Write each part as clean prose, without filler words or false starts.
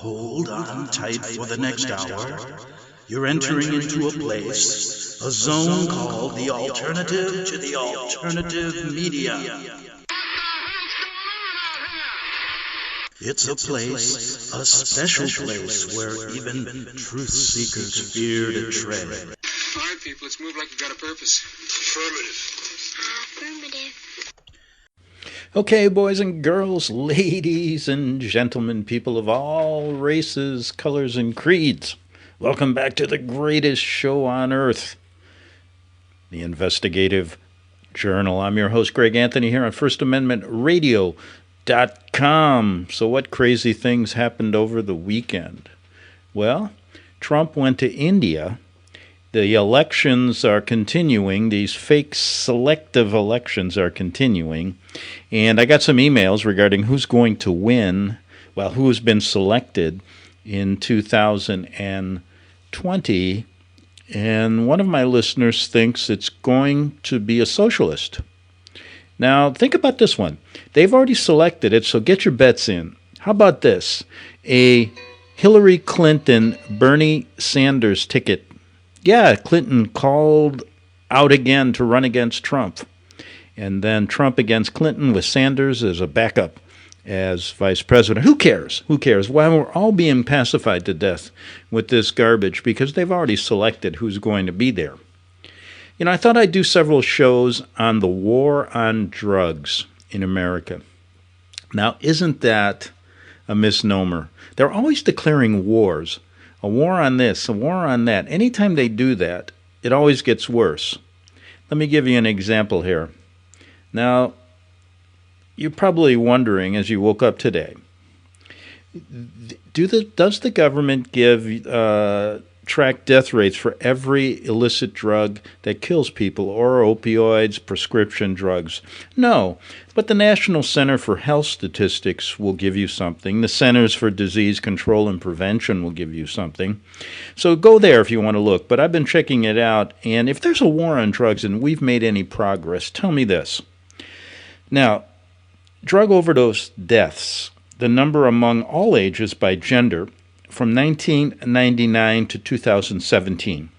Hold on tight for the next hour. You're entering into a place, a zone called the alternative to the alternative media. It's a place, a special place where even truth seekers fear to tread. All right, people, let's move like we've got a purpose. Affirmative. Okay, boys and girls, ladies and gentlemen, people of all races, colors, and creeds, welcome back to the greatest show on earth, the Investigative Journal. I'm your host, Greg Anthony, here on FirstAmendmentRadio.com. So what crazy things happened over the weekend? Well, Trump went to India. The elections are continuing. These fake selective elections are continuing. And I got some emails regarding who's going to win, well, who's been selected in 2020. And one of my listeners thinks it's going to be a socialist. Now, think about this one. They've already selected it, so get your bets in. How about this? A Hillary Clinton, Bernie Sanders ticket. Yeah, Clinton called out again to run against Trump. And then Trump against Clinton with Sanders as a backup as vice president. Who cares? Who cares? Well, we're all being pacified to death with this garbage because they've already selected who's going to be there. You know, I thought I'd do several shows on the war on drugs in America. Now, isn't that a misnomer? They're always declaring wars. A war on this, a war on that. Anytime they do that, it always gets worse. Let me give you an example here. Now, you're probably wondering as you woke up today, does the government give track death rates for every illicit drug that kills people, or opioids, prescription drugs? No, but the National Center for Health Statistics will give you something. The Centers for Disease Control and Prevention will give you something. So go there if you want to look. But I've been checking it out, and if there's a war on drugs and we've made any progress, tell me this. Now, drug overdose deaths, the number among all ages by gender, from 1999 to 2017.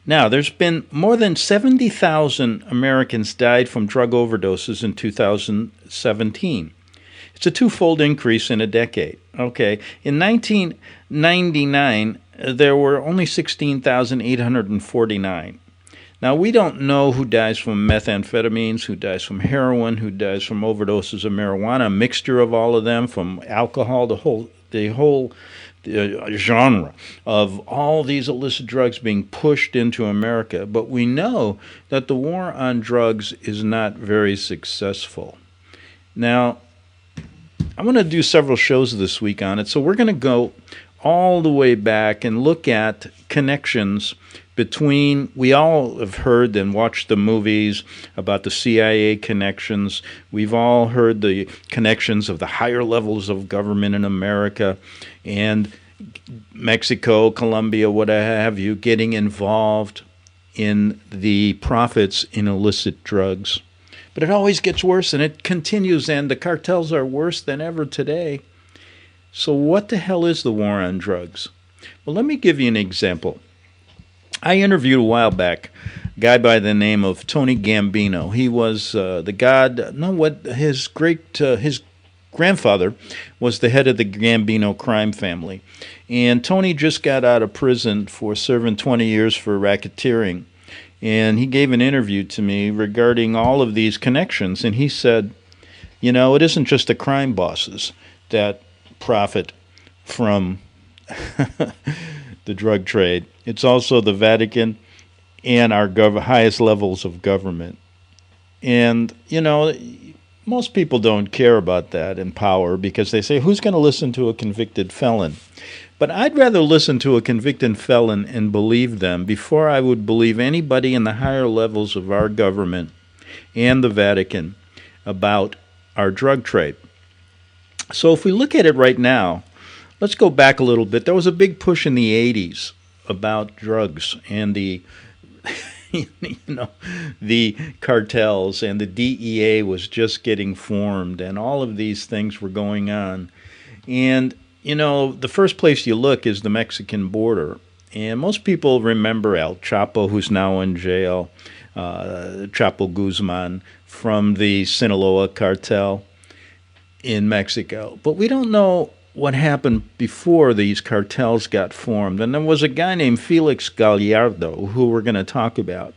Now, there's been more than 70,000 Americans died from drug overdoses in 2017. It's a twofold increase in a decade. Okay, in 1999, there were only 16,849. Now, we don't know who dies from methamphetamines, who dies from heroin, who dies from overdoses of marijuana, a mixture of all of them, from alcohol, the whole genre of all these illicit drugs being pushed into America. But we know that the war on drugs is not very successful. Now, I'm going to do several shows this week on it, so we're going to go all the way back and look at connections between, we all have heard and watched the movies about the CIA connections. We've all heard the connections of the higher levels of government in America and Mexico, Colombia, what have you, getting involved in the profits in illicit drugs. But it always gets worse, and it continues, and the cartels are worse than ever today. So what the hell is the war on drugs? Well, let me give you an example. I interviewed a while back a guy by the name of Tony Gambino. He was his grandfather was the head of the Gambino crime family. And Tony just got out of prison for serving 20 years for racketeering. And he gave an interview to me regarding all of these connections. And he said, you know, it isn't just the crime bosses that profit from the drug trade. It's also the Vatican and our highest levels of government. And, you know, most people don't care about that in power because they say, who's going to listen to a convicted felon? But I'd rather listen to a convicted felon and believe them before I would believe anybody in the higher levels of our government and the Vatican about our drug trade. So if we look at it right now, let's go back a little bit. There was a big push in the 80s about drugs and the the cartels, and the DEA was just getting formed, and all of these things were going on. And the first place you look is the Mexican border. And most people remember El Chapo, who's now in jail, Chapo Guzman, from the Sinaloa cartel in Mexico. But we don't know what happened before these cartels got formed. And there was a guy named Felix Gallardo, who we're going to talk about,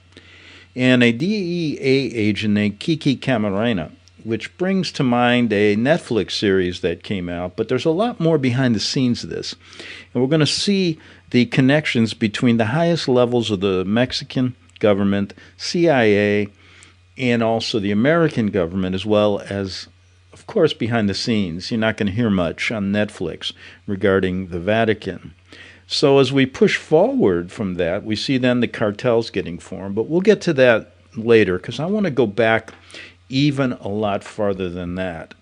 and a DEA agent named Kiki Camarena, which brings to mind a Netflix series that came out. But there's a lot more behind the scenes of this. And we're going to see the connections between the highest levels of the Mexican government, CIA, and also the American government, as well as, of course, behind the scenes. You're not going to hear much on Netflix regarding the Vatican. So as we push forward from that, we see then the cartels getting formed. But we'll get to that later, because I want to go back even a lot farther than that.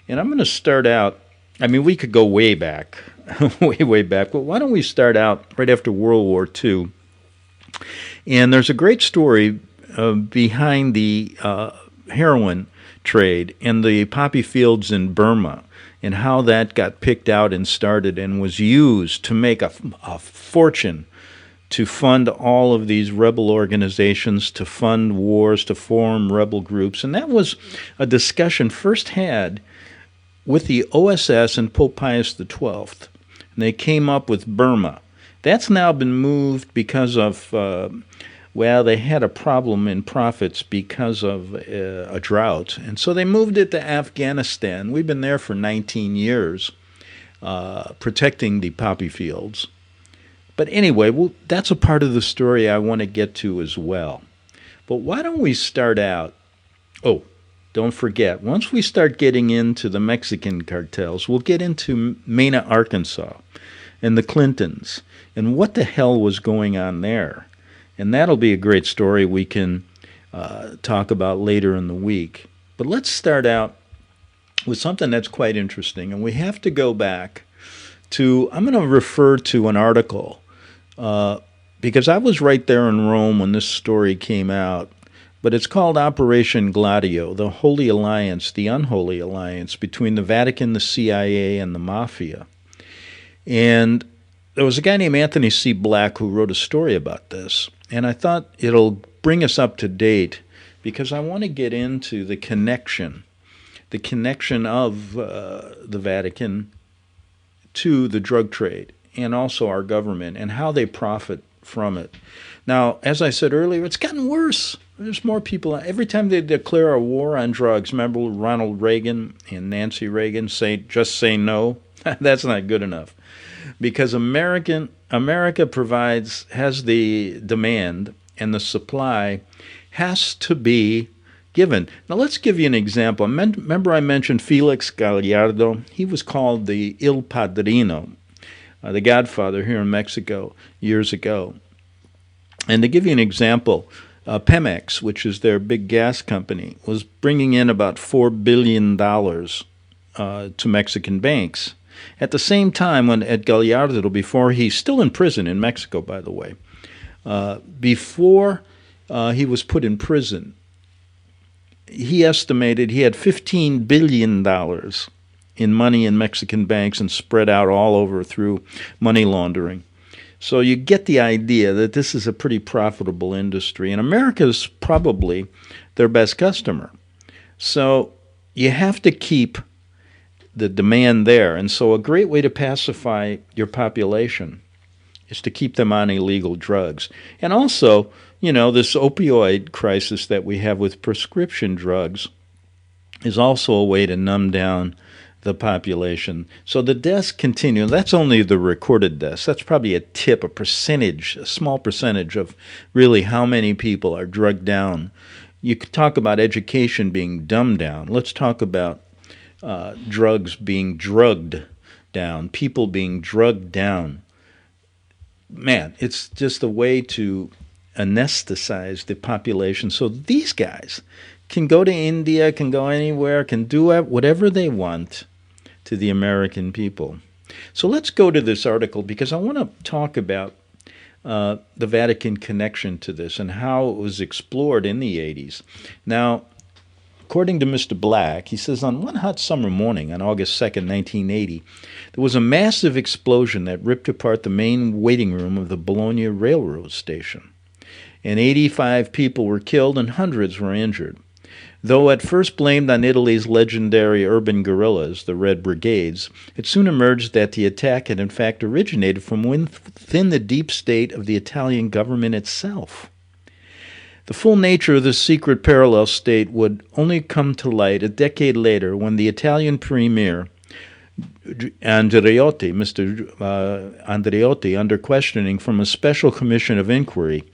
And I'm going to start out, we could go way back, way back, but why don't we start out right after World War II? And there's a great story behind the heroin trade and the poppy fields in Burma, and how that got picked out and started and was used to make a fortune to fund all of these rebel organizations, to fund wars, to form rebel groups. And that was a discussion first had with the OSS and Pope Pius XII. And they came up with Burma. That's now been moved because of, they had a problem in profits because of a drought. And so they moved it to Afghanistan. We've been there for 19 years, protecting the poppy fields. But anyway, that's a part of the story I want to get to as well. But why don't we start out? Oh, don't forget, once we start getting into the Mexican cartels, we'll get into Mena, Arkansas, and the Clintons, and what the hell was going on there. And that'll be a great story we can talk about later in the week. But let's start out with something that's quite interesting. And we have to go back to, I'm going to refer to an article, because I was right there in Rome when this story came out. But it's called Operation Gladio, the Holy Alliance, the Unholy Alliance between the Vatican, the CIA, and the Mafia. And there was a guy named Anthony C. Black who wrote a story about this. And I thought it'll bring us up to date, because I want to get into the connection of the Vatican to the drug trade and also our government and how they profit from it. Now, as I said earlier, it's gotten worse. There's more people. Every time they declare a war on drugs, remember Ronald Reagan and Nancy Reagan just say no? That's not good enough. Because America has the demand, and the supply has to be given. Now let's give you an example. Remember I mentioned Felix Gallardo? He was called the Il Padrino, the Godfather, here in Mexico years ago. And to give you an example, Pemex, which is their big gas company, was bringing in about $4 billion to Mexican banks. At the same time, when Ed Gallardo, before he's still in prison in Mexico, by the way, before he was put in prison, he estimated he had $15 billion in money in Mexican banks and spread out all over through money laundering. So you get the idea that this is a pretty profitable industry, and America's probably their best customer. So you have to keep the demand there. And so a great way to pacify your population is to keep them on illegal drugs. And also, this opioid crisis that we have with prescription drugs is also a way to numb down the population. So the deaths continue. That's only the recorded deaths. That's probably a small percentage of really how many people are drugged down. You could talk about education being dumbed down. Let's talk about drugs being drugged down, people being drugged down. Man, it's just a way to anesthetize the population so these guys can go to India, can go anywhere, can do whatever they want to the American people. So let's go to this article, because I want to talk about the Vatican connection to this and how it was explored in the 80s. Now, According to Mr. Black, he says, on one hot summer morning on August 2nd, 1980, there was a massive explosion that ripped apart the main waiting room of the Bologna railroad station. And 85 people were killed and hundreds were injured. Though at first blamed on Italy's legendary urban guerrillas, the Red Brigades, it soon emerged that the attack had in fact originated from within the deep state of the Italian government itself. The full nature of this secret parallel state would only come to light a decade later when the Italian premier, Andreotti, Mr. Andreotti, under questioning from a special commission of inquiry,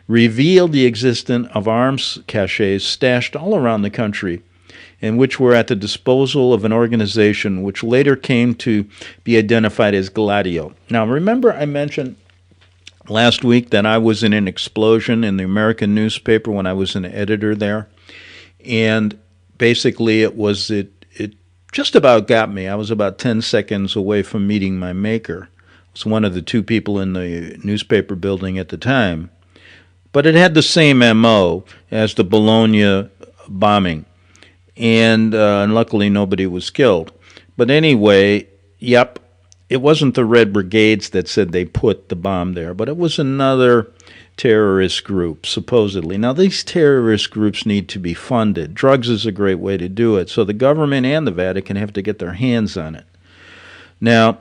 revealed the existence of arms caches stashed all around the country, and which were at the disposal of an organization which later came to be identified as Gladio. Now, remember I mentioned last week that I was in an explosion in the American newspaper when I was an editor there, and basically it just about got me. I was about 10 seconds away from meeting my maker. I was one of the two people in the newspaper building at the time. But it had the same M.O. as the Bologna bombing, and luckily nobody was killed. But anyway, yep, it wasn't the Red Brigades that said they put the bomb there, but it was another terrorist group, supposedly. Now, these terrorist groups need to be funded. Drugs is a great way to do it, so the government and the Vatican have to get their hands on it. Now,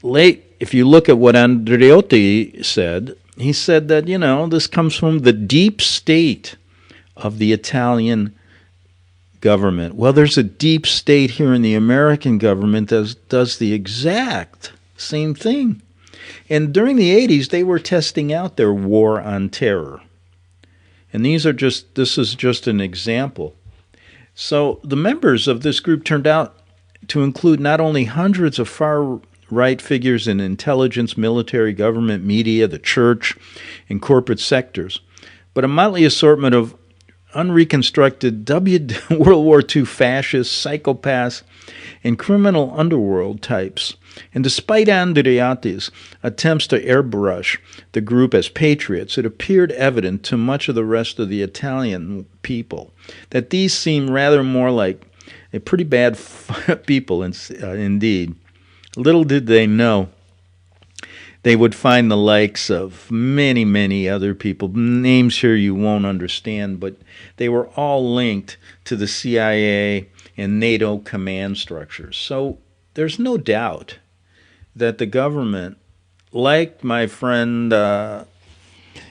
if you look at what Andreotti said, he said that, this comes from the deep state of the Italian government. Well, there's a deep state here in the American government that does the exact same thing. And during the 80s, they were testing out their war on terror. And this is just an example. So the members of this group turned out to include not only hundreds of far-right figures in intelligence, military, government, media, the church, and corporate sectors, but a motley assortment of unreconstructed World War II fascists, psychopaths, and criminal underworld types. And despite Andreotti's attempts to airbrush the group as patriots, it appeared evident to much of the rest of the Italian people that these seemed rather more like a pretty bad people indeed. Little did they know they would find the likes of many, many other people, names here you won't understand, but they were all linked to the CIA and NATO command structures. So there's no doubt that the government, like my friend Mr.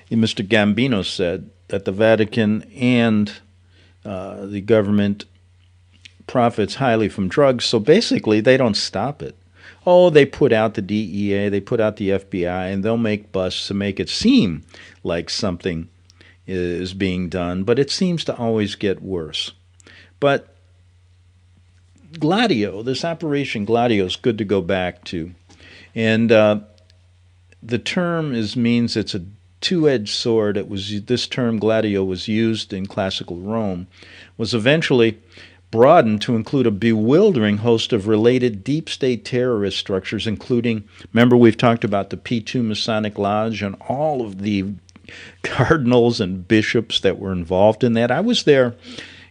Gambino said, that the Vatican and the government profits highly from drugs, so basically they don't stop it. Oh, they put out the DEA, they put out the FBI, and they'll make busts to make it seem like something is being done, but it seems to always get worse. But Gladio, this Operation Gladio, is good to go back to. And the term means it's a two-edged sword. This term, Gladio, was used in classical Rome, was eventually broadened to include a bewildering host of related deep state terrorist structures, including, remember we've talked about the P2 Masonic Lodge and all of the cardinals and bishops that were involved in that. I was there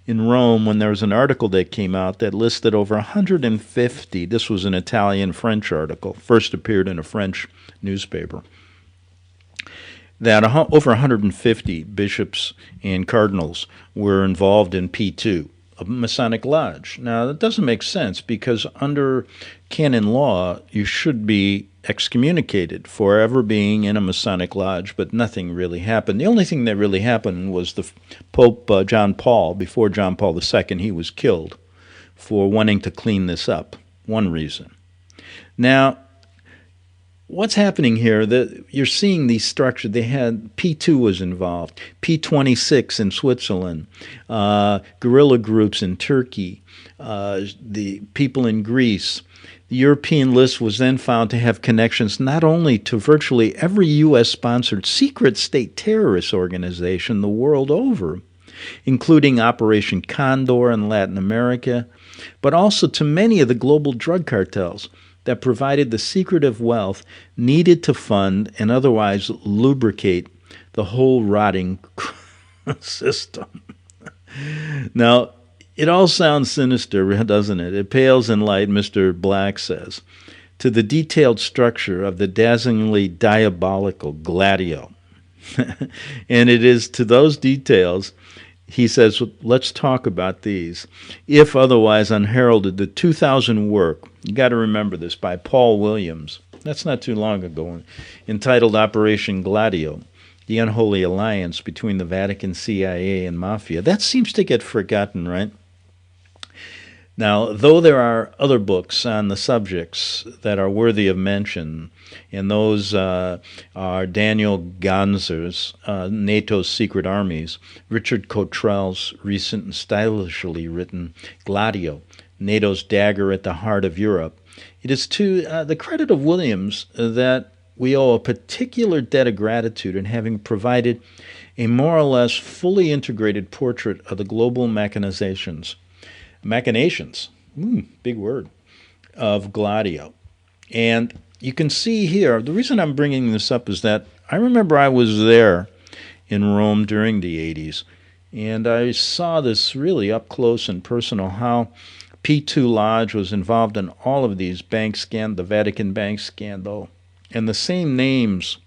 in Rome when there was an article that came out that listed over 150, this was an Italian-French article, first appeared in a French newspaper, that over 150 bishops and cardinals were involved in P2. A Masonic Lodge. Now, that doesn't make sense because under canon law, you should be excommunicated for ever being in a Masonic Lodge, but nothing really happened. The only thing that really happened was the Pope John Paul, before John Paul II, he was killed for wanting to clean this up. One reason. Now, what's happening here, you're seeing these structures. They had P2 was involved, P26 in Switzerland, guerrilla groups in Turkey, the people in Greece. The European list was then found to have connections not only to virtually every U.S.-sponsored secret state terrorist organization the world over, including Operation Condor in Latin America, but also to many of the global drug cartels that provided the secretive wealth needed to fund and otherwise lubricate the whole rotting system. Now, It all sounds sinister, doesn't it? It pales in light, Mr. Black says, to the detailed structure of the dazzlingly diabolical Gladio. And it is to those details, he says, let's talk about these. If otherwise unheralded, the 2000 work, you got to remember this, by Paul Williams, that's not too long ago, entitled Operation Gladio, the unholy alliance between the Vatican, CIA, and Mafia. That seems to get forgotten, right? Now, though there are other books on the subjects that are worthy of mention, and those are Daniel Ganzer's NATO's Secret Armies, Richard Cottrell's recent and stylishly written Gladio, NATO's Dagger at the Heart of Europe, it is to the credit of Williams that we owe a particular debt of gratitude in having provided a more or less fully integrated portrait of the global machinations, big word, of Gladio. And you can see here, the reason I'm bringing this up is that I remember I was there in Rome during the 80s, and I saw this really up close and personal, how P2 Lodge was involved in all of these the Vatican bank scandal, and the same names,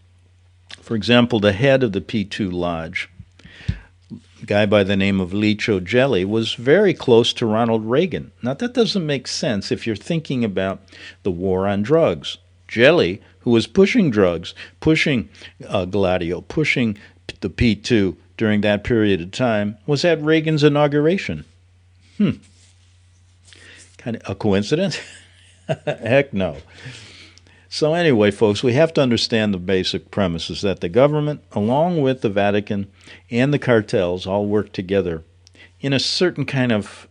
for example, the head of the P2 Lodge, a guy by the name of Licio Gelli, was very close to Ronald Reagan. Now, that doesn't make sense if you're thinking about the war on drugs. Gelli, who was pushing drugs, pushing Gladio, pushing the P2 during that period of time, was at Reagan's inauguration. Kind of a coincidence? Heck no. So anyway, folks, we have to understand the basic premises that the government, along with the Vatican and the cartels, all work together in a certain kind of,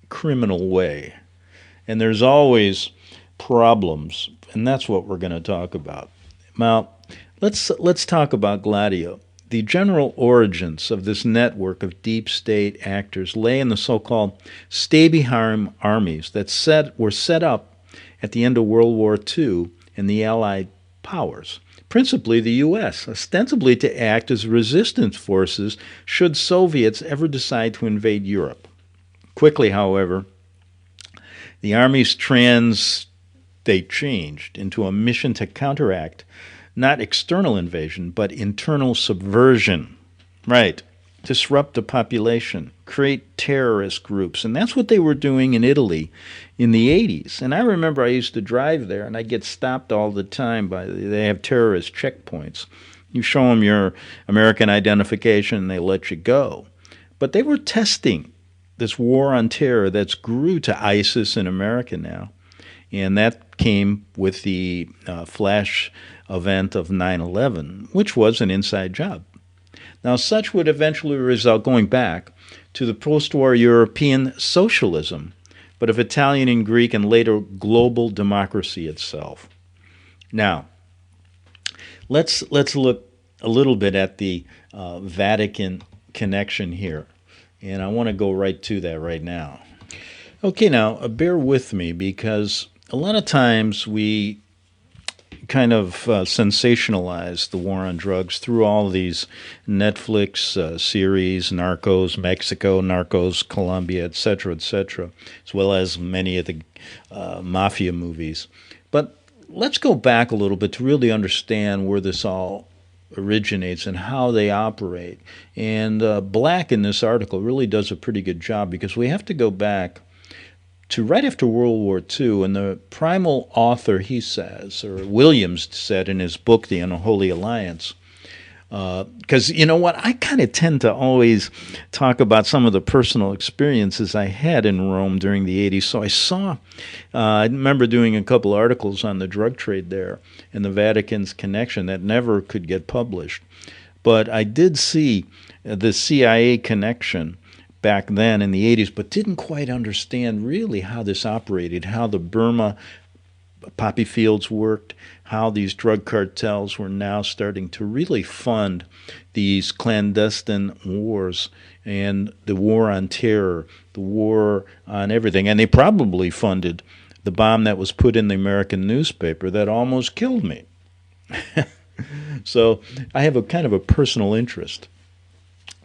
criminal way. And there's always problems, and that's what we're going to talk about. Now, let's talk about Gladio. The general origins of this network of deep state actors lay in the so-called stay-behind armies that were set up at the end of World War II in the Allied powers, principally the U.S., ostensibly to act as resistance forces should Soviets ever decide to invade Europe. Quickly, however, the armies changed into a mission to counteract not external invasion, but internal subversion. Right. Disrupt the population, create terrorist groups. And that's what they were doing in Italy in the 80s. And I remember I used to drive there, and I get stopped all the time they have terrorist checkpoints. You show them your American identification, and they let you go. But they were testing this war on terror that's grew to ISIS in America now. And that came with the flash event of 9/11, which was an inside job. Now, such would eventually result, going back, to the post-war European socialism, but of Italian and Greek and later global democracy itself. Now, let's look a little bit at the Vatican connection here, and I want to go right to that right now. Okay, now, bear with me, because a lot of times we kind of sensationalized the war on drugs through all of these Netflix series, Narcos Mexico, Narcos Colombia, etc., as well as many of the mafia movies. But let's go back a little bit to really understand where this all originates and how they operate. And Black in this article really does a pretty good job, because we have to go back to right after World War II, and the primal author, he says, or Williams said in his book, The Unholy Alliance, because you know what, I kind of tend to always talk about some of the personal experiences I had in Rome during the 80s. So I remember doing a couple articles on the drug trade there and the Vatican's connection that never could get published. But I did see the CIA connection back then in the 80s, but didn't quite understand really how this operated, how the Burma poppy fields worked, how these drug cartels were now starting to really fund these clandestine wars and the war on terror, the war on everything. And they probably funded the bomb that was put in the American newspaper that almost killed me. So I have a kind of a personal interest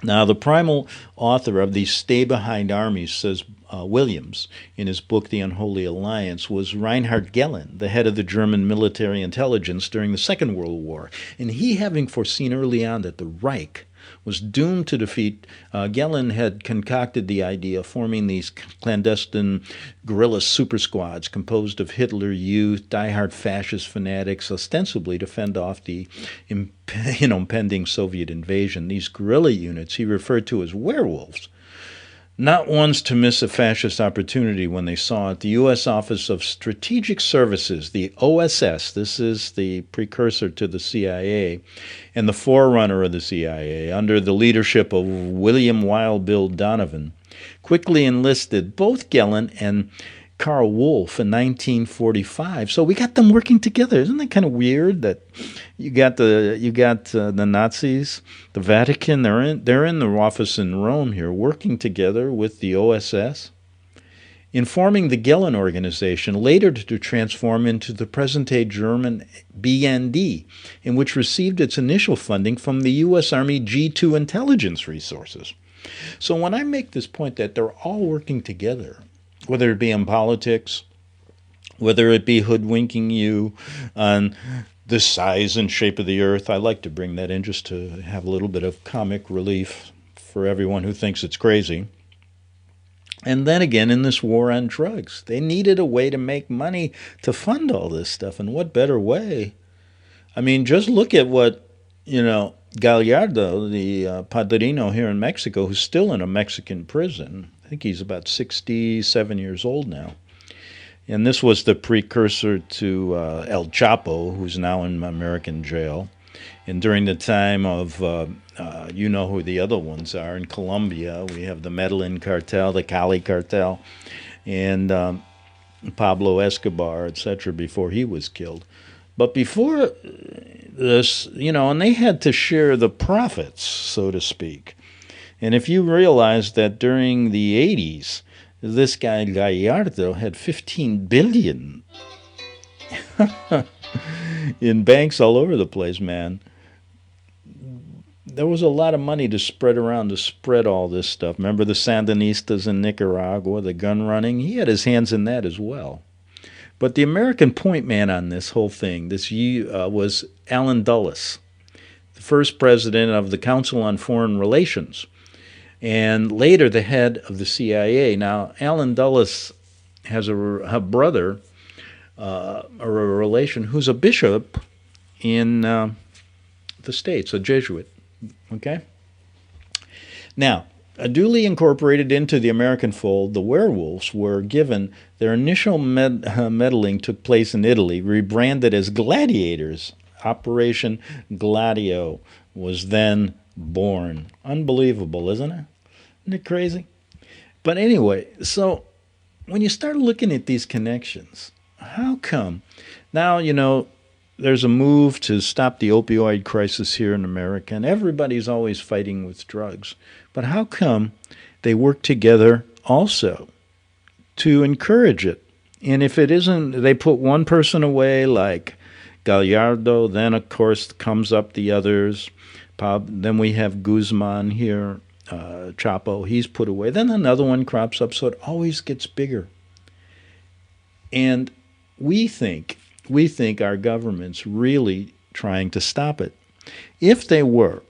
Now, the primal author of these stay-behind armies, says Williams in his book The Unholy Alliance, was Reinhard Gehlen, the head of the German military intelligence during the Second World War. And he, having foreseen early on that the Reich was doomed to defeat, Gehlen had concocted the idea of forming these clandestine guerrilla super squads composed of Hitler Youth, diehard fascist fanatics, ostensibly to fend off the impending Soviet invasion. These guerrilla units he referred to as werewolves, not ones to miss a fascist opportunity when they saw it. The U.S. Office of Strategic Services, the OSS, this is the precursor to the CIA and the forerunner of the CIA, under the leadership of William Wild Bill Donovan, quickly enlisted both Gehlen and Karl Wolff in 1945. So we got them working together. Isn't that kind of weird that you got the Nazis, the Vatican, they're in their office in Rome here, working together with the OSS, in forming the Gehlen organization, later to transform into the present-day German BND, in which received its initial funding from the U.S. Army G2 intelligence resources. So when I make this point that they're all working together, whether it be in politics, whether it be hoodwinking you on the size and shape of the earth, I like to bring that in just to have a little bit of comic relief for everyone who thinks it's crazy. And then again, in this war on drugs, they needed a way to make money to fund all this stuff. And what better way? I mean, just look at what, Gallardo, the padrino here in Mexico, who's still in a Mexican prison. I think he's about 67 years old now. And this was the precursor to El Chapo, who's now in American jail. And during the time of, you know who the other ones are, in Colombia, we have the Medellin cartel, the Cali cartel, and Pablo Escobar, etc., before he was killed. But before this, and they had to share the profits, so to speak. And if you realize that during the 80s, this guy Gallardo had $15 billion in banks all over the place, man. There was a lot of money to spread around to spread all this stuff. Remember the Sandinistas in Nicaragua, the gun running? He had his hands in that as well. But the American point man on this whole thing, was Allen Dulles, the first president of the Council on Foreign Relations, and later the head of the CIA. Now, Allen Dulles has a brother or a relation who's a bishop in the States, a Jesuit. Okay? Now, duly incorporated into the American fold, the werewolves were given their initial meddling took place in Italy, rebranded as gladiators. Operation Gladio was then born. Unbelievable, isn't it? Isn't it crazy? But anyway, so when you start looking at these connections, how come now, there's a move to stop the opioid crisis here in America, and everybody's always fighting with drugs. But how come they work together also to encourage it? And if it isn't, they put one person away like Gallardo, then of course comes up the others. Then we have Guzman here, Chapo, he's put away. Then another one crops up, so it always gets bigger. And we think our government's really trying to stop it. If they were,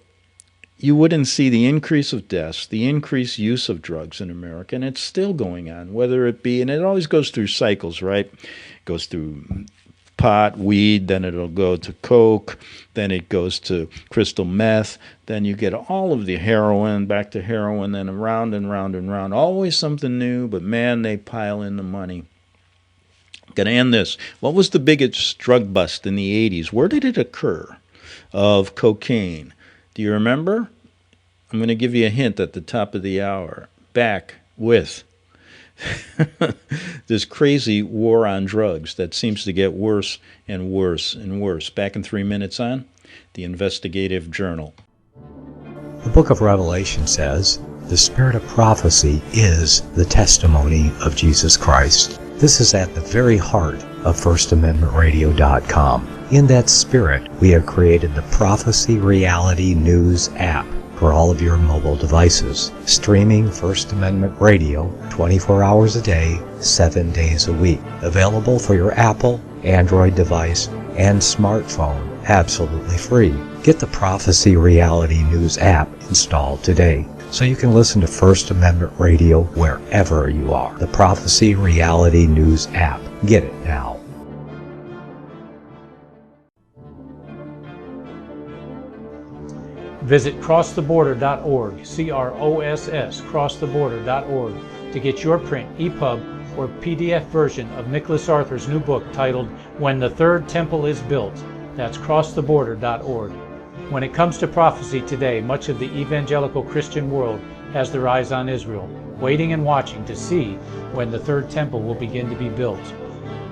you wouldn't see the increase of deaths, the increased use of drugs in America, and it's still going on, whether it be, and it always goes through cycles, right? It goes through pot, weed, then it'll go to coke, then it goes to crystal meth, then you get all of the heroin, back to heroin, then around and round and round. Always something new, but man, they pile in the money. Going to end this. What was the biggest drug bust in the 80s? Where did it occur of cocaine? Do you remember? I'm going to give you a hint at the top of the hour. Back with this crazy war on drugs that seems to get worse and worse and worse. Back in 3 minutes on the Investigative Journal. The book of Revelation says, the spirit of prophecy is the testimony of Jesus Christ. This is at the very heart of FirstAmendmentRadio.com. In that spirit, we have created the Prophecy Reality News app. for all of your mobile devices. Streaming First Amendment Radio 24 hours a day, 7 days a week. Available for your Apple, Android device, and smartphone, absolutely free. Get the Prophecy Reality News app installed today so you can listen to First Amendment Radio wherever you are. The Prophecy Reality News app. Get it now. Visit crosstheborder.org, CROSS, crosstheborder.org, to get your print, EPUB, or PDF version of Nicholas Arthur's new book titled When the Third Temple is Built. That's crosstheborder.org. When it comes to prophecy today, much of the evangelical Christian world has their eyes on Israel, waiting and watching to see when the third temple will begin to be built.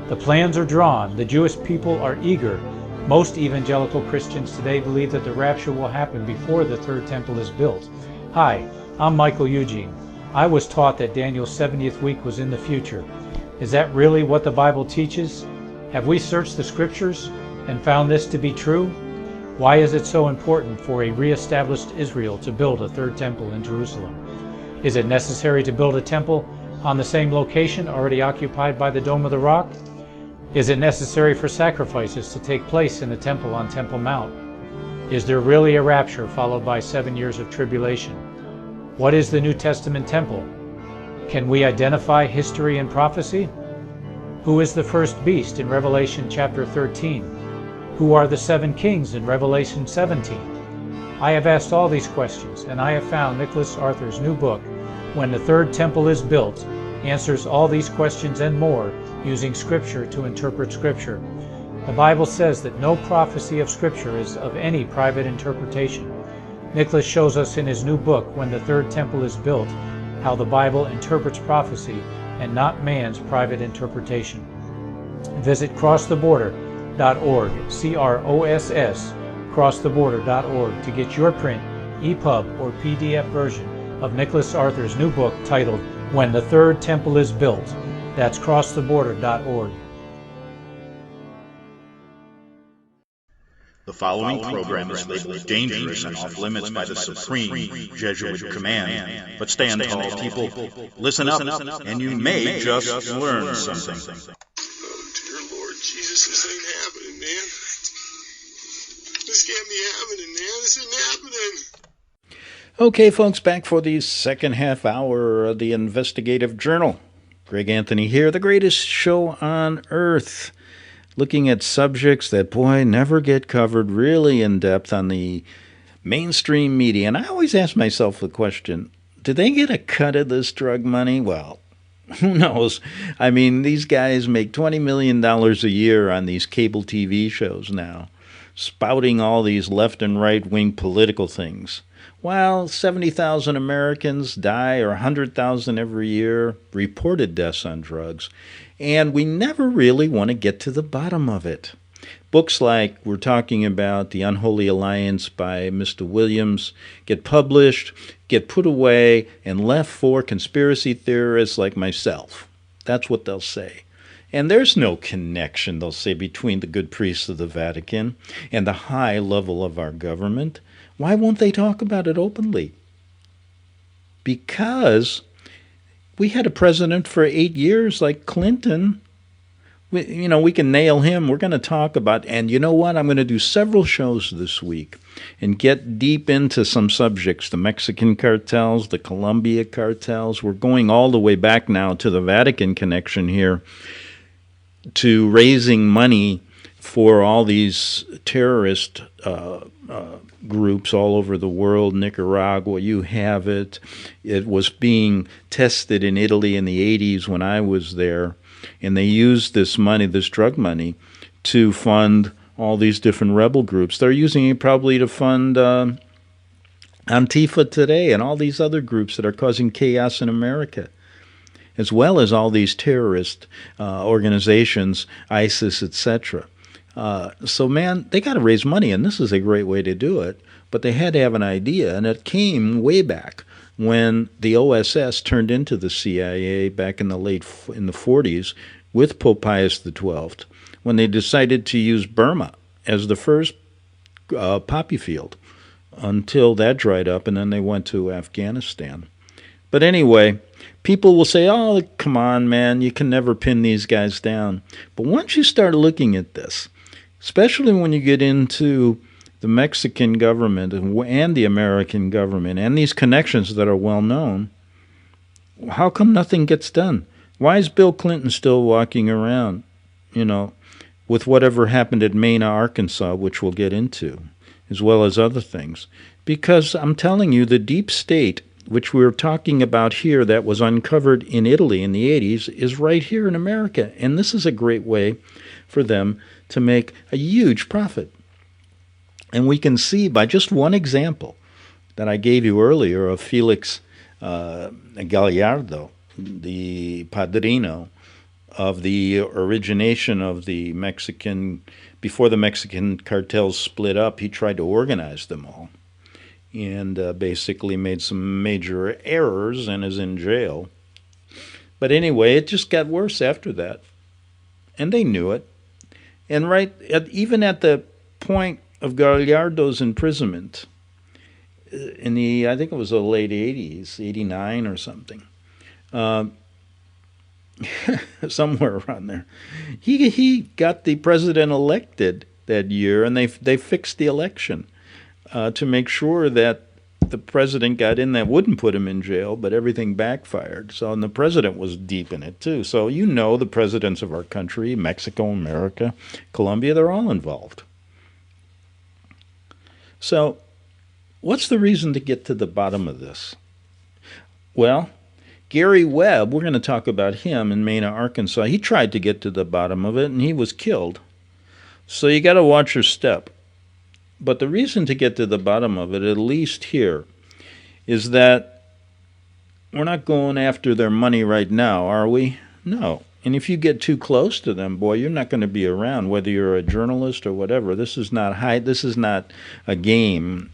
The plans are drawn, the Jewish people are eager. Most evangelical Christians today believe that the rapture will happen before the third temple is built. Hi, I'm Michael Eugene. I was taught that Daniel's 70th week was in the future. Is that really what the Bible teaches? Have we searched the scriptures and found this to be true? Why is it so important for a re-established Israel to build a third temple in Jerusalem? Is it necessary to build a temple on the same location already occupied by the Dome of the Rock? Is it necessary for sacrifices to take place in the temple on Temple Mount? Is there really a rapture followed by 7 years of tribulation? What is the New Testament temple? Can we identify history and prophecy? Who is the first beast in Revelation chapter 13? Who are the 7 kings in Revelation 17? I have asked all these questions, and I have found Nicholas Arthur's new book, When the Third Temple is Built, answers all these questions and more using Scripture to interpret Scripture. The Bible says that no prophecy of Scripture is of any private interpretation. Nicholas shows us in his new book, When the Third Temple is Built, how the Bible interprets prophecy and not man's private interpretation. Visit crosstheborder.org, CROSS, crosstheborder.org, to get your print, EPUB, or PDF version of Nicholas Arthur's new book titled When the Third Temple is Built. That's crosstheborder.org. The following program is labeled dangerous and off limits by the supreme Jesuit command. But stand tall, people. Listen up, and you may just learn something. Oh, dear Lord Jesus, this ain't happening, man. This can't be happening, man. This ain't happening. Okay, folks, back for the second half hour of the Investigative Journal. Greg Anthony here, the greatest show on earth, looking at subjects that, boy, never get covered really in depth on the mainstream media. And I always ask myself the question, do they get a cut of this drug money? Well, who knows? I mean, these guys make $20 million a year on these cable TV shows now, spouting all these left and right-wing political things. While 70,000 Americans die, or 100,000 every year, reported deaths on drugs, and we never really want to get to the bottom of it. Books like we're talking about, The Unholy Alliance by Mr. Williams, get published, get put away, and left for conspiracy theorists like myself. That's what they'll say. And there's no connection, they'll say, between the good priests of the Vatican and the high level of our government. Why won't they talk about it openly? Because we had a president for 8 years like Clinton. We can nail him. We're going to talk about, and you know what? I'm going to do several shows this week and get deep into some subjects, the Mexican cartels, the Colombian cartels. We're going all the way back now to the Vatican connection here, to raising money for all these terrorist groups all over the world. Nicaragua, you have it. It was being tested in Italy in the 80s when I was there, and they used this money, this drug money, to fund all these different rebel groups. They're using it probably to fund Antifa today and all these other groups that are causing chaos in America, as well as all these terrorist organizations, ISIS, etc. So, man, they got to raise money, and this is a great way to do it. But they had to have an idea, and it came way back when the OSS turned into the CIA back in the 40s with Pope Pius XII, when they decided to use Burma as the first poppy field until that dried up, and then they went to Afghanistan. But anyway, people will say, oh, come on, man, you can never pin these guys down. But once you start looking at this, especially when you get into the Mexican government and the American government and these connections that are well known, how come nothing gets done? Why is Bill Clinton still walking around, with whatever happened at Mena, Arkansas, which we'll get into, as well as other things? Because I'm telling you, the deep state, which we're talking about here, that was uncovered in Italy in the 80s, is right here in America. And this is a great way for them to make a huge profit. And we can see by just one example that I gave you earlier of Felix Gallardo, the padrino of the origination of the Mexican, before the Mexican cartels split up, he tried to organize them all. And basically made some major errors and is in jail. But anyway, it just got worse after that. And they knew it. And even at the point of Gallardo's imprisonment, in the, I think it was the late 80s, 89 or something, somewhere around there, he got the president elected that year, and they fixed the election. To make sure that the president got in that wouldn't put him in jail, but everything backfired. So, and the president was deep in it too. So the presidents of our country, Mexico, America, Colombia, they're all involved. So what's the reason to get to the bottom of this? Well, Gary Webb, we're going to talk about him in Mena, Arkansas. He tried to get to the bottom of it, and he was killed. So you got to watch your step. But the reason to get to the bottom of it, at least here, is that we're not going after their money right now, are we? No. And if you get too close to them, boy, you're not going to be around, whether you're a journalist or whatever. This is not a game.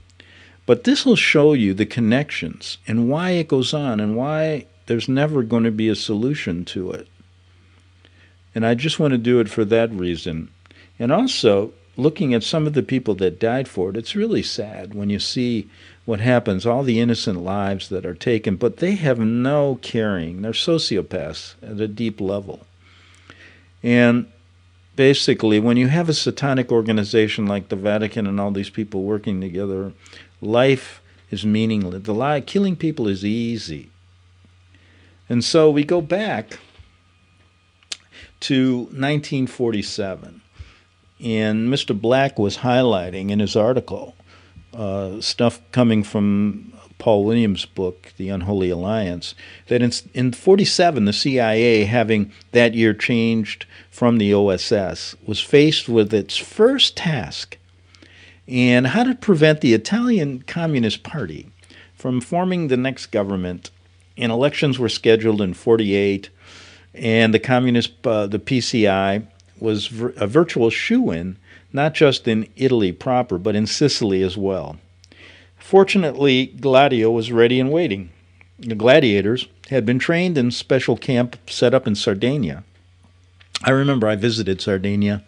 But this will show you the connections and why it goes on and why there's never going to be a solution to it. And I just want to do it for that reason. And also, looking at some of the people that died for it, it's really sad when you see what happens, all the innocent lives that are taken, but they have no caring. They're sociopaths at a deep level. And basically, when you have a satanic organization like the Vatican and all these people working together, life is meaningless. Killing people is easy. And so we go back to 1947. And Mr. Black was highlighting in his article stuff coming from Paul Williams' book, The Unholy Alliance, that in 47, the CIA, having that year changed from the OSS, was faced with its first task and how to prevent the Italian Communist Party from forming the next government. And elections were scheduled in 48, and the PCI, was a virtual shoo-in, not just in Italy proper, but in Sicily as well. Fortunately, Gladio was ready and waiting. The gladiators had been trained in special camp set up in Sardinia. I remember I visited Sardinia.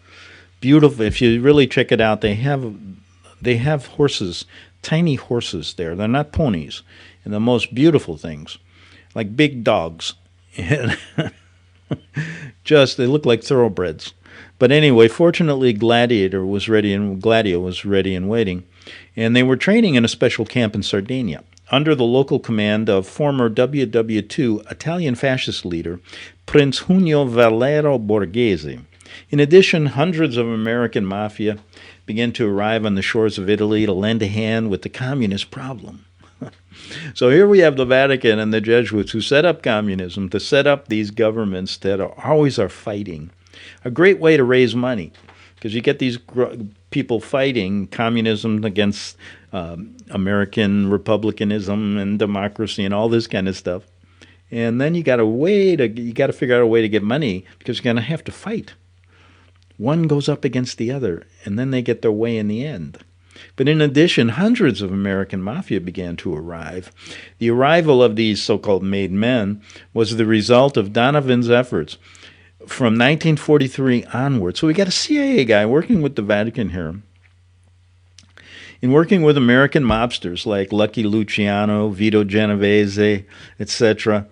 Beautiful. If you really check it out, they have horses, tiny horses there. They're not ponies, and the most beautiful things, like big dogs. Just, they look like thoroughbreds. But anyway, fortunately, Gladio was ready and waiting, and they were training in a special camp in Sardinia under the local command of former WWII Italian fascist leader Prince Junio Valero Borghese. In addition, hundreds of American mafia began to arrive on the shores of Italy to lend a hand with the communist problem. So here we have the Vatican and the Jesuits who set up communism to set up these governments that always are fighting. A great way to raise money, because you get these people fighting communism against American republicanism and democracy and all this kind of stuff. And then you got to figure out a way to get money, because you're going to have to fight. One goes up against the other, and then they get their way in the end. But in addition, hundreds of American mafia began to arrive. The arrival of these so-called made men was the result of Donovan's efforts from 1943 onward. So we got a CIA guy working with the Vatican here. in working with American mobsters like Lucky Luciano, Vito Genovese, etc.,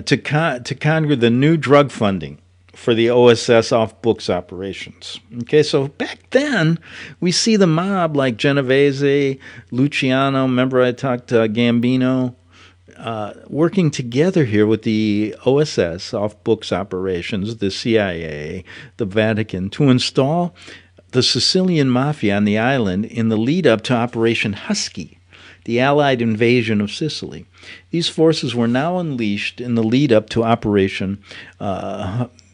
to conquer the new drug funding for the OSS off-books operations. Okay, so back then, we see the mob like Genovese, Luciano, remember I talked to Gambino, working together here with the OSS, off-books operations, the CIA, the Vatican, to install the Sicilian Mafia on the island in the lead-up to Operation Husky, the Allied invasion of Sicily. These forces were now unleashed in the lead-up to Operation.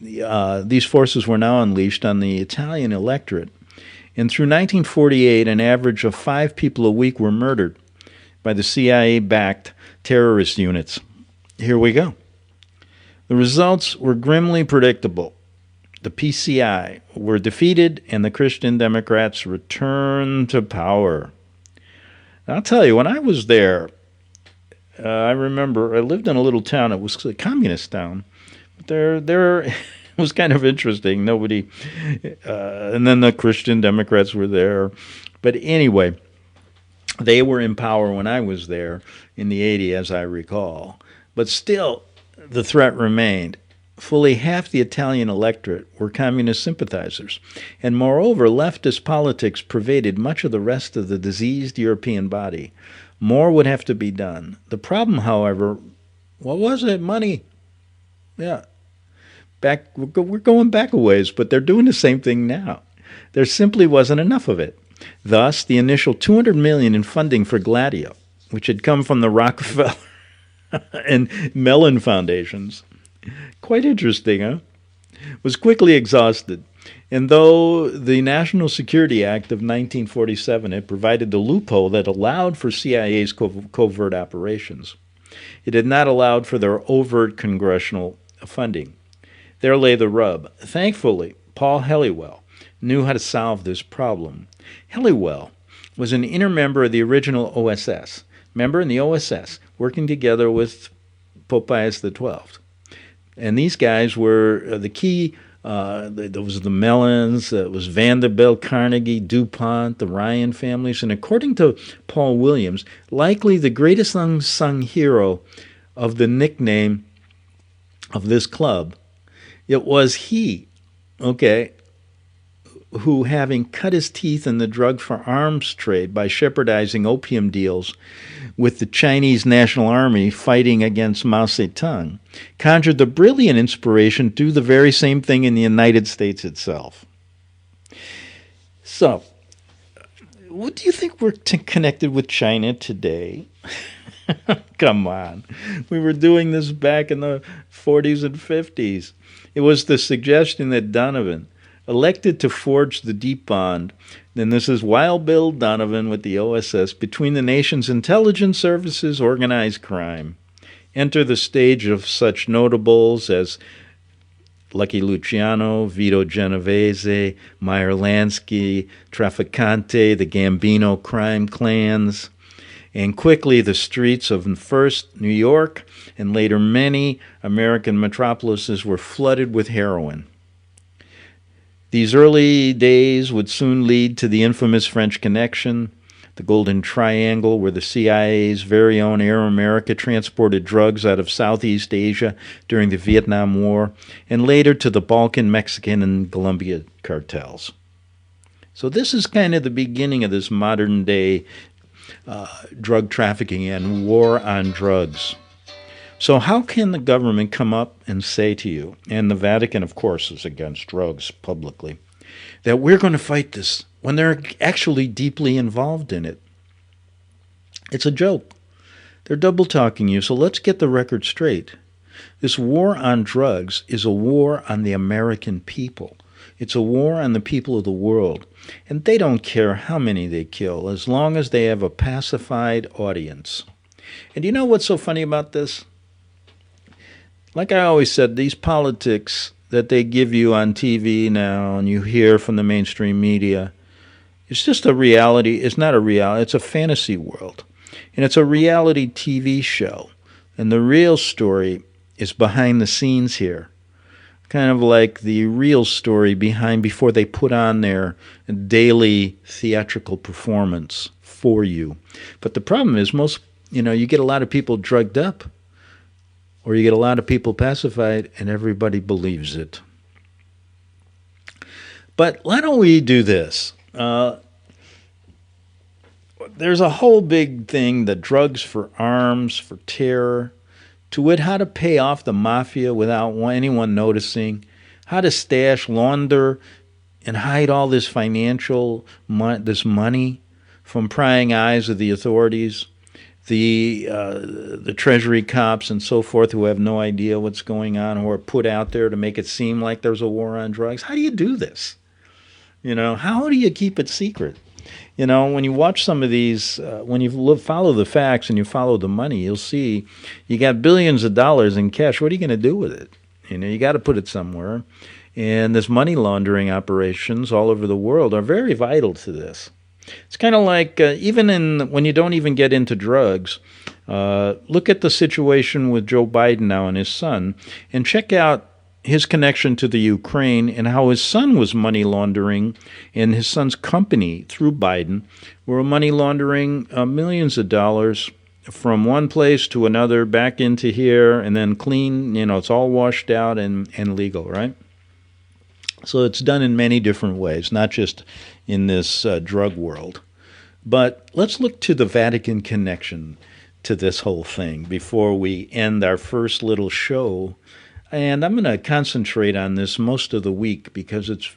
These forces were now unleashed on the Italian electorate, and through 1948, an average of 5 people a week were murdered by the CIA-backed terrorist units. Here we go. The results were grimly predictable. The PCI were defeated, and the Christian Democrats returned to power. I'll tell you, when I was there, I remember I lived in a little town. It was a communist town. There it was kind of interesting. Nobody, and then the Christian Democrats were there. But anyway, they were in power when I was there in the 80s, as I recall. But still, the threat remained. Fully half the Italian electorate were communist sympathizers, and moreover, leftist politics pervaded much of the rest of the diseased European body. More would have to be done. The problem, however, what was it? Money. Yeah. We're going back a ways, but they're doing the same thing now. There simply wasn't enough of it. Thus, the initial $200 million in funding for Gladio, which had come from the Rockefeller and Mellon foundations, quite interesting, huh? Was quickly exhausted. And though the National Security Act of 1947 had provided the loophole that allowed for CIA's covert operations, it had not allowed for their overt congressional funding. There lay the rub. Thankfully, Paul Helliwell knew how to solve this problem. Helliwell was an inner member of the original OSS, member in the OSS, working together with Pope Pius XII. And these guys were the key. There was the Mellons, it was Vanderbilt, Carnegie, DuPont, the Ryan families. And according to Paul Williams, likely the greatest unsung hero of the nickname of this club, it was he, who, having cut his teeth in the drug for arms trade by shepherdizing opium deals with the Chinese National Army fighting against Mao Zedong, conjured the brilliant inspiration to do the very same thing in the United States itself. So, what do you think we're connected with China today? Come on. We were doing this back in the 40s and 50s. It was the suggestion that Donovan, elected to forge the deep bond, then this is Wild Bill Donovan with the OSS, between the nation's intelligence services, organized crime. Enter the stage of such notables as Lucky Luciano, Vito Genovese, Meyer Lansky, Trafficante, the Gambino crime clans, and quickly the streets of first New York and later many American metropolises were flooded with heroin. These early days would soon lead to the infamous French Connection, the Golden Triangle, where the CIA's very own Air America transported drugs out of Southeast Asia during the Vietnam War, and later to the Balkan, Mexican, and Colombian cartels. So this is kind of the beginning of this modern-day drug trafficking and war on drugs. So how can the government come up and say to you, and the Vatican, of course, is against drugs publicly, that we're going to fight this when they're actually deeply involved in it? It's a joke. They're double-talking you, so let's get the record straight. This war on drugs is a war on the American people. It's a war on the people of the world. And they don't care how many they kill, as long as they have a pacified audience. And you know what's so funny about this? Like I always said, these politics that they give you on TV now and you hear from the mainstream media, it's just a reality. It's not a reality. It's a fantasy world. And it's a reality TV show. And the real story is behind the scenes here. kind of like the real story behind before they put on their daily theatrical performance for you. But the problem is you get a lot of people drugged up, or you get a lot of people pacified, and everybody believes it. But why don't we do this? There's a whole big thing, the drugs for arms, for terror, to wit, how to pay off the mafia without anyone noticing, how to stash, launder, and hide all this this money from prying eyes of the authorities, the Treasury cops and so forth who have no idea what's going on, who are put out there to make it seem like there's a war on drugs. How do you do this? How do you keep it secret? When you watch some of these, when you follow the facts and you follow the money, you'll see you got billions of dollars in cash. What are you going to do with it? You got to put it somewhere. And this money laundering operations all over the world are very vital to this. It's kind of like even when you don't even get into drugs, look at the situation with Joe Biden now and his son, and check out his connection to the Ukraine and how his son was money laundering, and his son's company through Biden were money laundering millions of dollars from one place to another, back into here, and then clean. It's all washed out and legal, right? So it's done in many different ways, not just in this drug world. But let's look to the Vatican connection to this whole thing before we end our first little show. And I'm going to concentrate on this most of the week because it's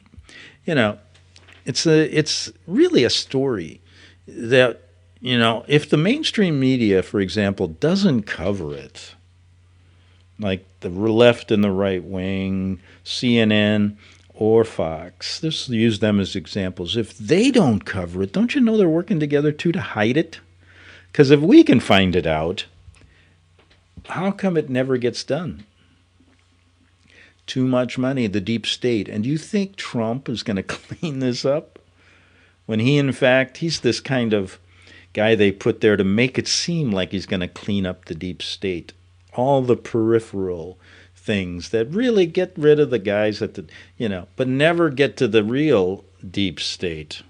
really a story that, if the mainstream media, for example, doesn't cover it, like the left and the right wing, CNN or Fox, let's use them as examples. If they don't cover it, don't you know they're working together too to hide it? Because if we can find it out, how come it never gets done? Too much money, the deep state. And do you think Trump is going to clean this up? When he's this kind of guy they put there to make it seem like he's going to clean up the deep state. All the peripheral things that really get rid of the guys but never get to the real deep state.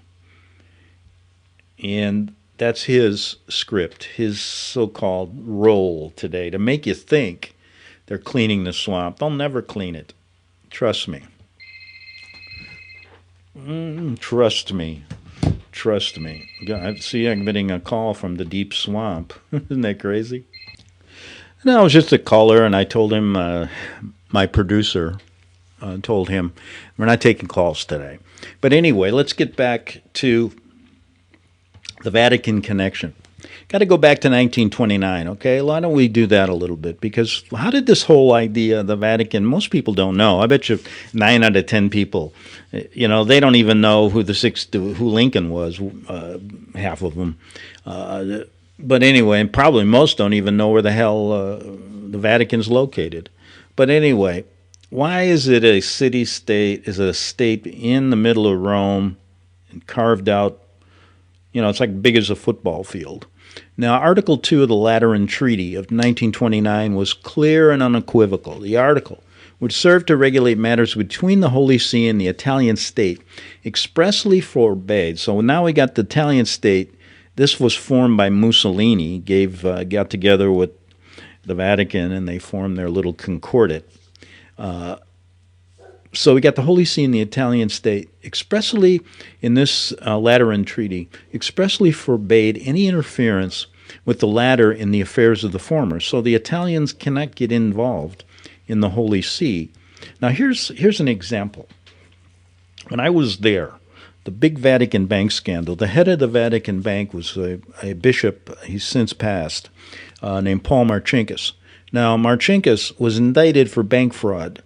And that's his script, his so-called role today, to make you think they're cleaning the swamp. They'll never clean it. Trust me. Trust me. See, I'm getting a call from the deep swamp. Isn't that crazy? No, it was just a caller, and I told him, my producer told him, we're not taking calls today. But anyway, let's get back to the Vatican connection. Got to go back to 1929, okay? Why don't we do that a little bit? Because how did this whole idea of the Vatican, most people don't know. I bet you 9 out of 10 people, they don't even know who Lincoln was, half of them. But anyway, and probably most don't even know where the hell the Vatican's located. But anyway, why is it a city-state, is it a state in the middle of Rome and carved out, it's like big as a football field? Now, Article 2 of the Lateran Treaty of 1929 was clear and unequivocal. The article, which served to regulate matters between the Holy See and the Italian state, expressly forbade. So now we got the Italian state. This was formed by Mussolini, got together with the Vatican, and they formed their little concordat. So we got the Holy See and the Italian state expressly, in this Lateran Treaty, expressly forbade any interference with the latter in the affairs of the former. So the Italians cannot get involved in the Holy See. Now here's an example. When I was there, the big Vatican bank scandal, the head of the Vatican Bank was a bishop, he's since passed, named Paul Marcinkus. Now, Marcinkus was indicted for bank fraud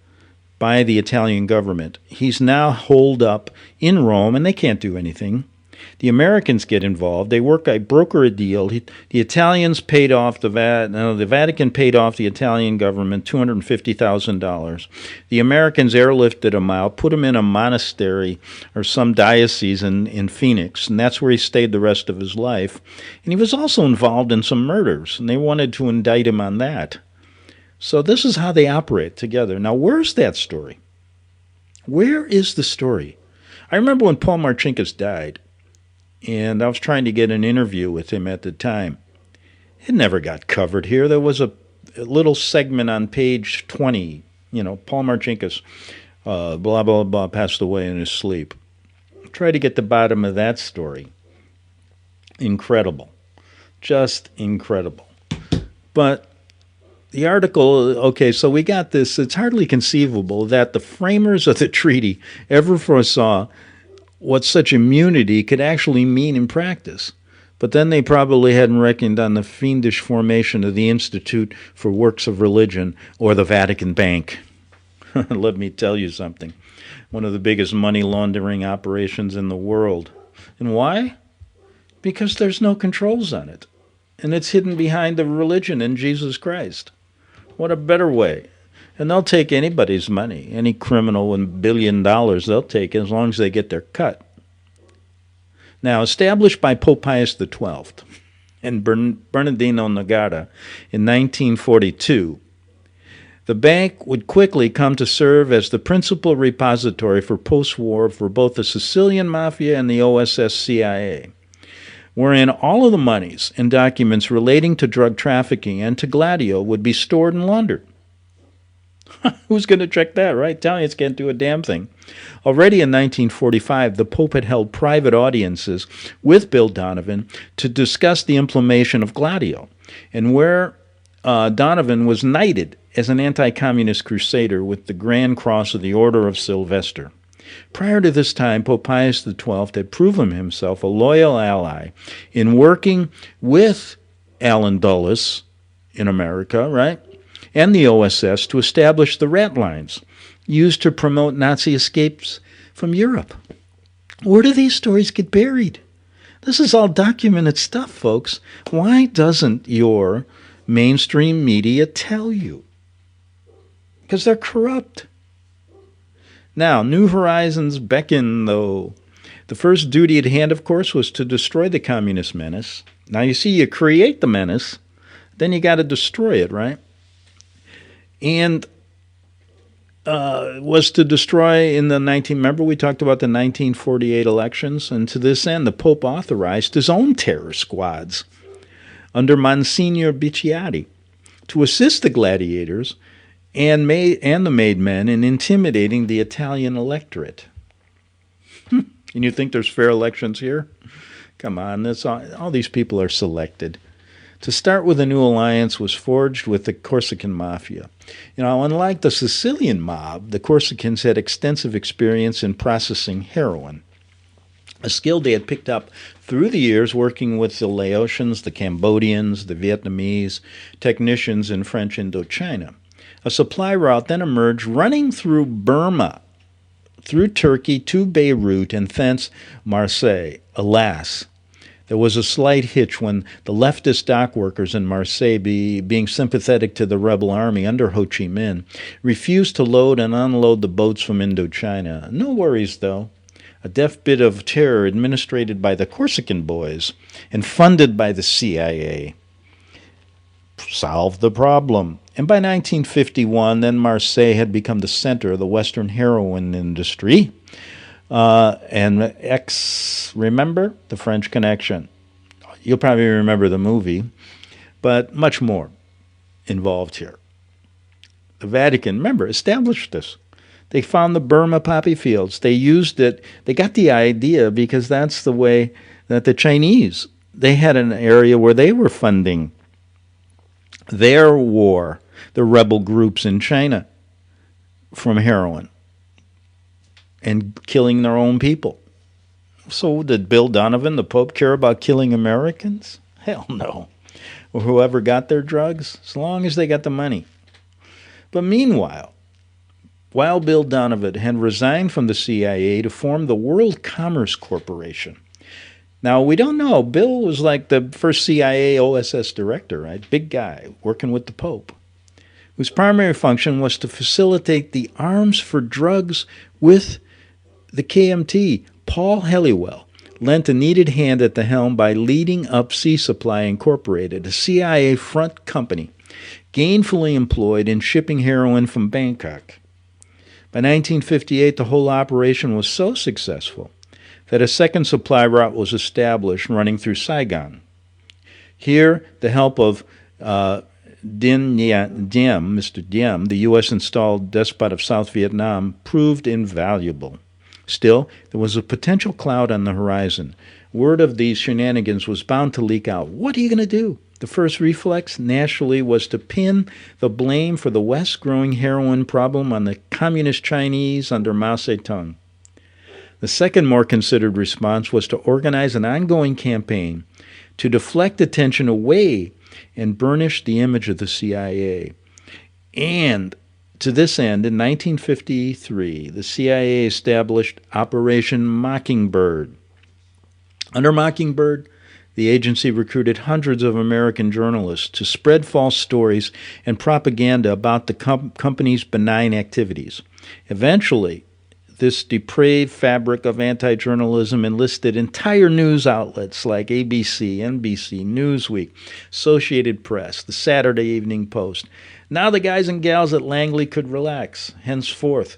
by the Italian government. He's now holed up in Rome, and they can't do anything. The Americans get involved. They broker a deal. The Italians paid off the Vatican paid off the Italian government $250,000. The Americans airlifted him out, put him in a monastery or some diocese in Phoenix, and that's where he stayed the rest of his life. And he was also involved in some murders, and they wanted to indict him on that. So this is how they operate together. Now, where's that story? Where is the story? I remember when Paul Marcinkus died, and I was trying to get an interview with him at the time. It never got covered here. There was a little segment on page 20, Paul Marcinkus, blah, blah, blah, passed away in his sleep. Try to get the bottom of that story. Incredible. Just incredible. But the article, okay, so we got this. It's hardly conceivable that the framers of the treaty ever foresaw what such immunity could actually mean in practice. But then they probably hadn't reckoned on the fiendish formation of the Institute for Works of Religion or the Vatican Bank. Let me tell you something. One of the biggest money laundering operations in the world. And why? Because there's no controls on it. And it's hidden behind the religion in Jesus Christ. What a better way. And they'll take anybody's money. Any criminal with $1 billion, they'll take it as long as they get their cut. Now, established by Pope Pius XII and Bernardino Nogara in 1942, the bank would quickly come to serve as the principal repository for post-war for both the Sicilian Mafia and the OSS CIA, wherein all of the monies and documents relating to drug trafficking and to Gladio would be stored and laundered. Who's going to check that, right? Italians can't do a damn thing. Already in 1945, the Pope had held private audiences with Bill Donovan to discuss the implementation of Gladio, and where Donovan was knighted as an anti-communist crusader with the Grand Cross of the Order of Sylvester. Prior to this time, Pope Pius XII had proven himself a loyal ally in working with Allen Dulles in America, right, and the OSS to establish the rat lines used to promote Nazi escapes from Europe. Where do these stories get buried? This is all documented stuff, folks. Why doesn't your mainstream media tell you? Because they're corrupt. Now, New Horizons beckon, though. The first duty at hand, of course, was to destroy the communist menace. Now, you see, you create the menace, then you got to destroy it, right? And was to destroy remember we talked about the 1948 elections, and to this end, the Pope authorized his own terror squads under Monsignor Bicciati to assist the gladiators and the made men in intimidating the Italian electorate. And you think there's fair elections here? Come on, all these people are selected. To start with, a new alliance was forged with the Corsican Mafia. Unlike the Sicilian mob, the Corsicans had extensive experience in processing heroin, a skill they had picked up through the years working with the Laotians, the Cambodians, the Vietnamese technicians in French Indochina. A supply route then emerged running through Burma, through Turkey to Beirut, and thence Marseille. Alas, there was a slight hitch when the leftist dock workers in Marseille, being sympathetic to the rebel army under Ho Chi Minh, refused to load and unload the boats from Indochina. No worries, though. A deaf bit of terror administered by the Corsican boys and funded by the CIA solved the problem. And by 1951, then Marseille had become the center of the Western heroin industry. Remember the French Connection? You'll probably remember the movie, but much more involved here. The Vatican, remember, established this. They found the Burma poppy fields. They used it. They got the idea because that's the way that the Chinese, they had an area where they were funding their war, the rebel groups in China, from heroin and killing their own people. So did Bill Donovan, the Pope, care about killing Americans? Hell no. Or whoever got their drugs, as long as they got the money. But meanwhile, while Bill Donovan had resigned from the CIA to form the World Commerce Corporation. Now, we don't know. Bill was like the first CIA OSS director, right? Big guy, working with the Pope, whose primary function was to facilitate the arms for drugs with the KMT. Paul Helliwell lent a needed hand at the helm by leading up Sea Supply Incorporated, a CIA front company gainfully employed in shipping heroin from Bangkok. By 1958, the whole operation was so successful that a second supply route was established running through Saigon. Here, the help of Mr. Diem, the U.S.-installed despot of South Vietnam, proved invaluable. Still, there was a potential cloud on the horizon. Word of these shenanigans was bound to leak out. What are you going to do? The first reflex, naturally, was to pin the blame for the West's growing heroin problem on the communist Chinese under Mao Zedong. The second, more considered response was to organize an ongoing campaign to deflect attention away and burnish the image of the CIA. And to this end, in 1953, the CIA established Operation Mockingbird. Under Mockingbird, the agency recruited hundreds of American journalists to spread false stories and propaganda about the company's benign activities. Eventually, this depraved fabric of anti-journalism enlisted entire news outlets like ABC, NBC, Newsweek, Associated Press, the Saturday Evening Post. Now the guys and gals at Langley could relax. Henceforth,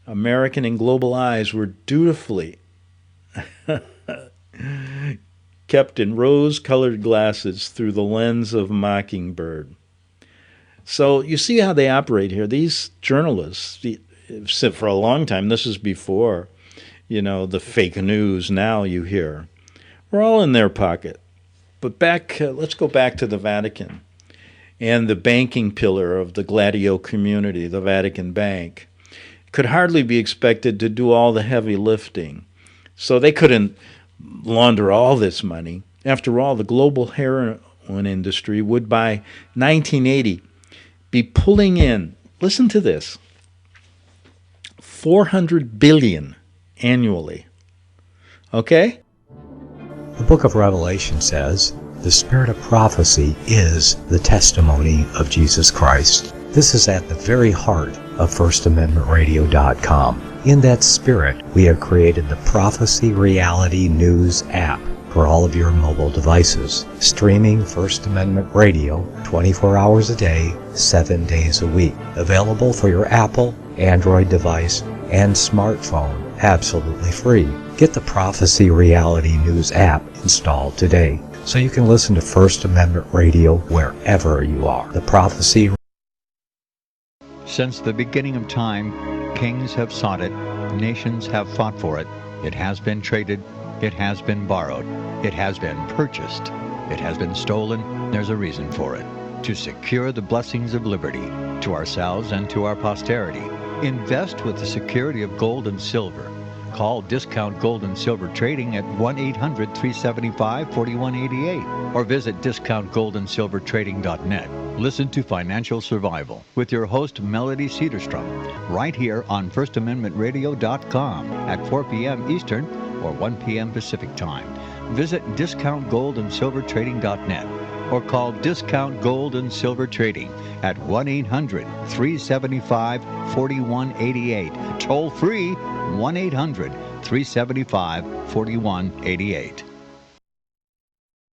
American and global eyes were dutifully kept in rose-colored glasses through the lens of Mockingbird. So you see how they operate here. These journalists, for a long time, this is before, the fake news now you hear, we're all in their pocket. But let's go back to the Vatican and the banking pillar of the Gladio community, the Vatican Bank. Could hardly be expected to do all the heavy lifting. So they couldn't launder all this money. After all, the global heroin industry would by 1980 be pulling in, listen to this, $400 billion annually. Okay? The book of Revelation says, the spirit of prophecy is the testimony of Jesus Christ. This is at the very heart of FirstAmendmentRadio.com. In that spirit, we have created the Prophecy Reality News app for all of your mobile devices, streaming First Amendment Radio 24 hours a day, 7 days a week. Available for your Apple, Android device, and smartphone, absolutely free. Get the Prophecy Reality News app installed today so you can listen to First Amendment Radio wherever you are. The Prophecy. Since the beginning of time, kings have sought it, nations have fought for it. It has been traded, it has been borrowed, it has been purchased, it has been stolen. There's a reason for it. To secure the blessings of liberty to ourselves and to our posterity. Invest with the security of gold and silver. Call Discount Gold and Silver Trading at 1-800-375-4188 or visit discountgoldandsilvertrading.net. Listen to Financial Survival with your host Melody Cedarstrom right here on FirstAmendmentRadio.com at 4 p.m. Eastern or 1 p.m. Pacific Time. Visit discountgoldandsilvertrading.net or call Discount Gold and Silver Trading at 1-800-375-4188. Toll free 1-800-375-4188.